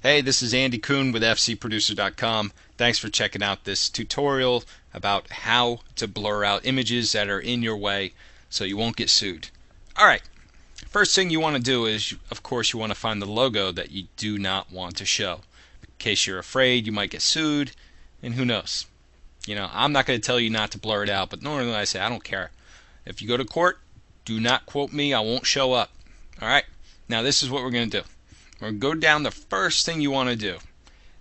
Hey, this is Andy Coon with FCProducer.com. Thanks for checking out this tutorial about how to blur out images that are in your way so you won't get sued. Alright, first thing you want to do is, of course, you want to find the logo that you do not want to show. In case you're afraid you might get sued, and who knows. I'm not going to tell you not to blur it out, but normally I say I don't care. If you go to court, do not quote me, I won't show up. Alright, now this is what we're going to do. We're going to go down. The first thing you want to do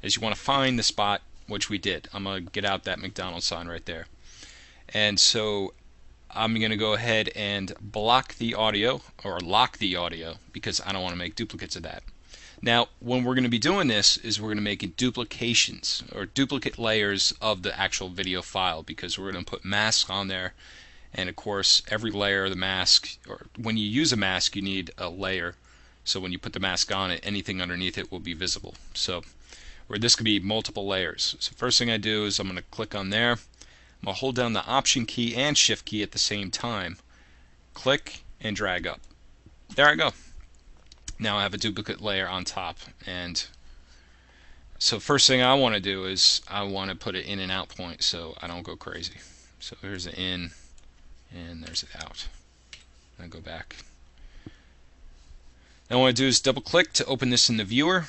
is you want to find the spot, which we did. I'm going to get out that McDonald's sign right there. And so I'm going to go ahead and block the audio, or lock the audio, because I don't want to make duplicates of that. Now, when we're going to be doing this is we're going to make duplications, or duplicate layers of the actual video file, because we're going to put masks on there. And of course, every layer of the mask, or when you use a mask, you need a layer. So when you put the mask on it, anything underneath it will be visible. So where this could be multiple layers. So first thing I do is I'm going to click on there. I'm going to hold down the Option key and Shift key at the same time. Click and drag up. There I go. Now I have a duplicate layer on top. And so first thing I want to do is I want to put an in and out point so I don't go crazy. So here's the in and there's it out. I go back. Now what I want to do is double click to open this in the viewer.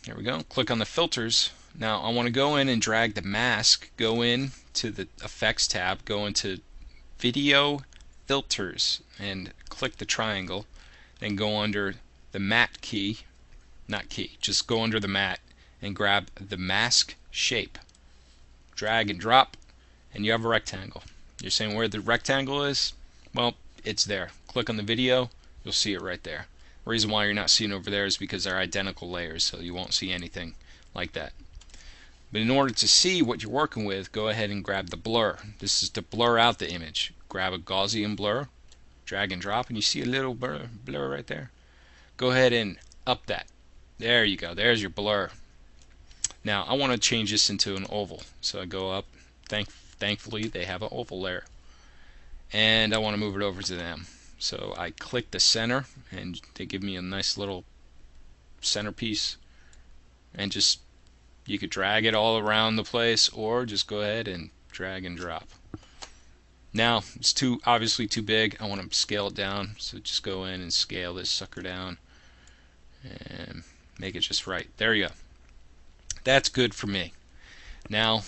There we go. Click on the filters. Now I want to go in and drag the mask, go in to the effects tab, go into video filters and click the triangle, then go under the matte key, just go under the matte and grab the mask shape. Drag and drop and you have a rectangle. You're saying where the rectangle is? Well, it's there. Click on the video, you'll see it right there. The reason why you're not seeing over there is because they're identical layers, so you won't see anything like that. But in order to see what you're working with, go ahead and grab the blur. This is to blur out the image. Grab a Gaussian blur, drag and drop, and you see a little blur right there. Go ahead and up that. There you go. There's your blur. Now I want to change this into an oval, so I go up. Thankfully they have an oval layer, and I want to move it over to them. So I click the center and they give me a nice little centerpiece, and just you could drag it all around the place or just go ahead and drag and drop. Now it's obviously too big. I want to scale it down, so just go in and scale this sucker down and make it just right. There you go. That's good for me. Now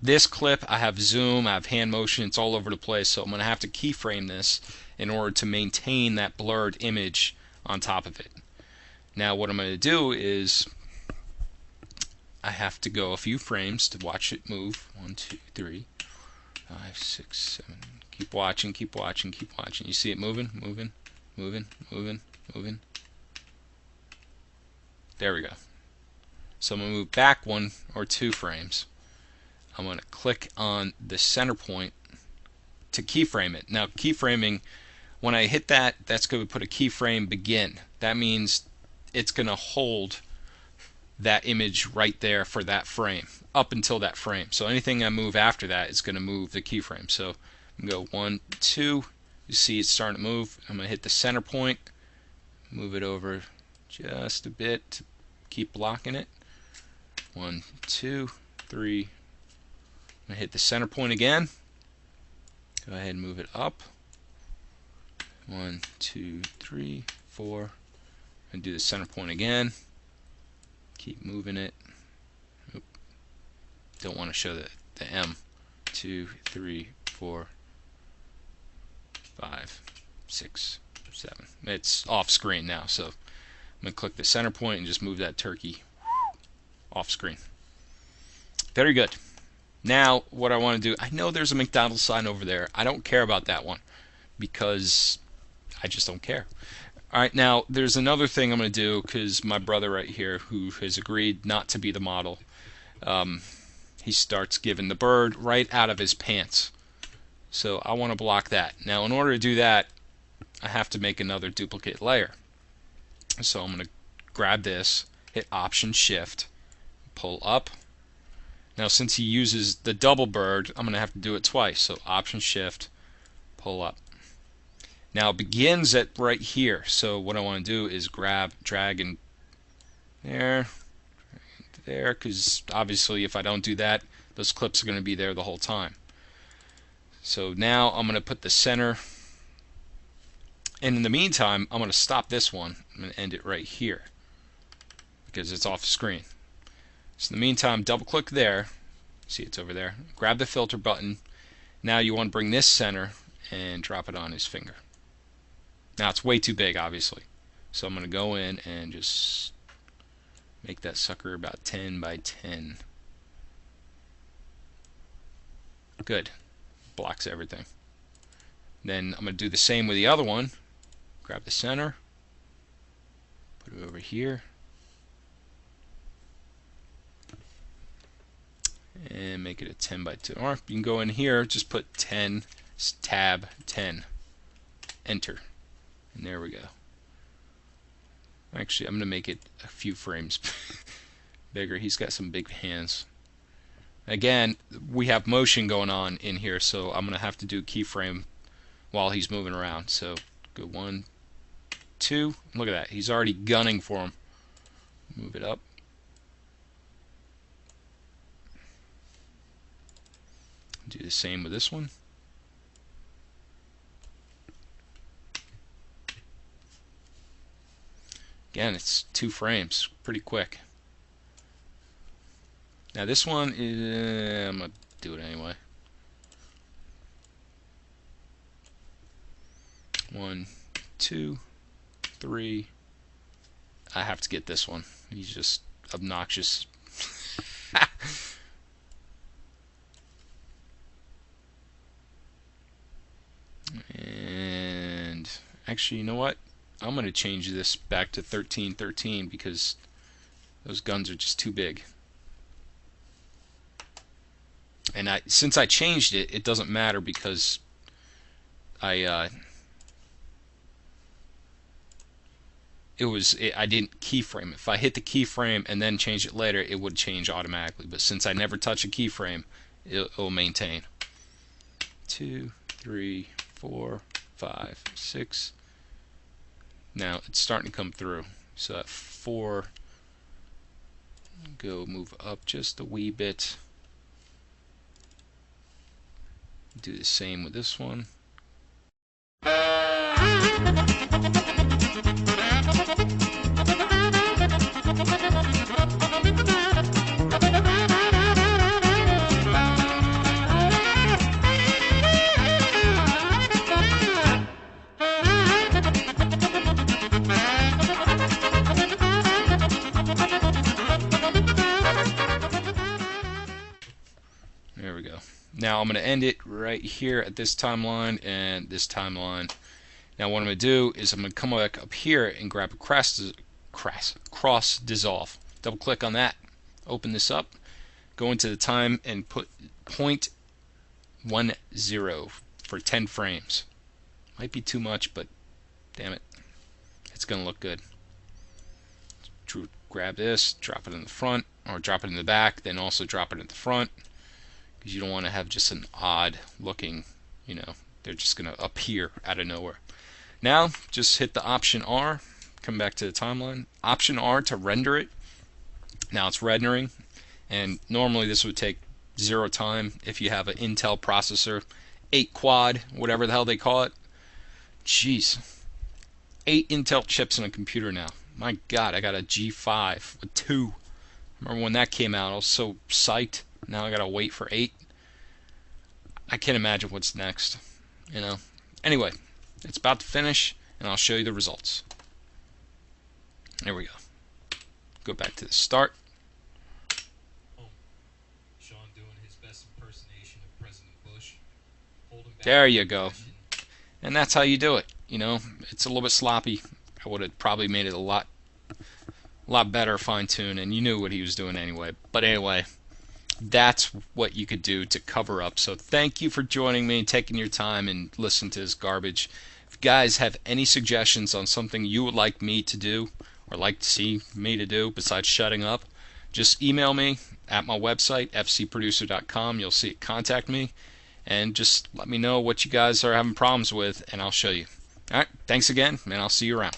this clip, I have zoom, I have hand motion, it's all over the place, so I'm going to have to keyframe this in order to maintain that blurred image on top of it. Now what I'm going to do is I have to go a few frames to watch it move. 1, 2, 3, 5, 6, 7. Keep watching, keep watching, keep watching. You see it moving, moving, moving, moving, moving. There we go. So I'm going to move back 1 or 2 frames. I'm going to click on the center point to keyframe it. Now keyframing, when I hit that, that's going to put a keyframe begin. That means it's going to hold that image right there for that frame, up until that frame. So anything I move after that is going to move the keyframe. So I'm going to go 1, 2. You see it's starting to move. I'm going to hit the center point, move it over just a bit to keep blocking it. 1, 2, 3. I'm going to hit the center point again. Go ahead and move it up. 1, 2, 3, 4. And do the center point again. Keep moving it. Oop. Don't want to show the M. 2, 3, 4, 5, 6, 7. It's off screen now, so I'm going to click the center point and just move that turkey off screen. Very good. Now what I want to do, I know there's a McDonald's sign over there. I don't care about that one because I just don't care. Alright, now there's another thing I'm going to do, because my brother right here, who has agreed not to be the model, he starts giving the bird right out of his pants. So I want to block that. Now in order to do that, I have to make another duplicate layer. So I'm going to grab this, hit Option Shift, pull up. Now since he uses the double bird, I'm going to have to do it twice. So Option Shift, pull up. Now it begins at right here. So what I want to do is grab, drag, and there, there, because obviously if I don't do that, those clips are going to be there the whole time. So now I'm going to put the center, and in the meantime I'm going to stop this one. I'm going to end it right here because it's off the screen. So in the meantime, double click there, see it's over there, grab the filter button. Now you want to bring this center and drop it on his finger. Now it's way too big obviously, so I'm going to go in and just make that sucker about 10 by 10. Good. Blocks everything. Then I'm going to do the same with the other one. Grab the center, put it over here, and make it a 10 by 2. Or you can go in here, just put 10, tab 10, enter, and there we go. Actually, I'm going to make it a few frames bigger. He's got some big hands. Again, we have motion going on in here, so I'm going to have to do keyframe while he's moving around. So go 1, 2. Look at that. He's already gunning for him. Move it up. Do the same with this one. Again, it's 2 frames, pretty quick. Now this one is, I'm going to do it anyway. 1, 2, 3. I have to get this one. He's just obnoxious. And actually, you know what? I'm going to change this back to 1313 because those guns are just too big. And since I changed it, it doesn't matter because I didn't keyframe. If I hit the keyframe and then change it later, it would change automatically. But since I never touch a keyframe, it'll maintain. 2, 3, 4, 5, 6. Now it's starting to come through. So at 4, go move up just a wee bit. Do the same with this one. There we go. Now I'm going to end it right here at this timeline and this timeline. Now what I'm going to do is I'm going to come back up here and grab a cross dissolve. Double click on that. Open this up. Go into the time and put 0.10 for 10 frames. Might be too much, but damn it, it's going to look good. Grab this, drop it in the front, or drop it in the back, then also drop it in the front. Because you don't want to have just an odd looking, you know, they're just going to appear out of nowhere. Now just hit the Option R, come back to the timeline, Option R to render it. Now it's rendering, and normally this would take 0 time if you have an Intel processor, 8 quad, whatever the hell they call it. Jeez, 8 Intel chips in a computer now. My God, I got a G5 with 2. Remember when that came out? I was so psyched. Now I gotta wait for 8. I can't imagine what's next, you know. Anyway, it's about to finish, and I'll show you the results. There we go. Go back to the start. Sean doing his best impersonation of President Bush. There you go. And that's how you do it. You know, it's a little bit sloppy. I would have probably made it a lot better fine-tuned, and you knew what he was doing anyway. But anyway, that's what you could do to cover up. So thank you for joining me and taking your time and listening to this garbage. If you guys have any suggestions on something you would like me to do or like to see me to do besides shutting up, just email me at my website, fcproducer.com. You'll see it, contact me, and just let me know what you guys are having problems with, and I'll show you. Alright, thanks again, and I'll see you around.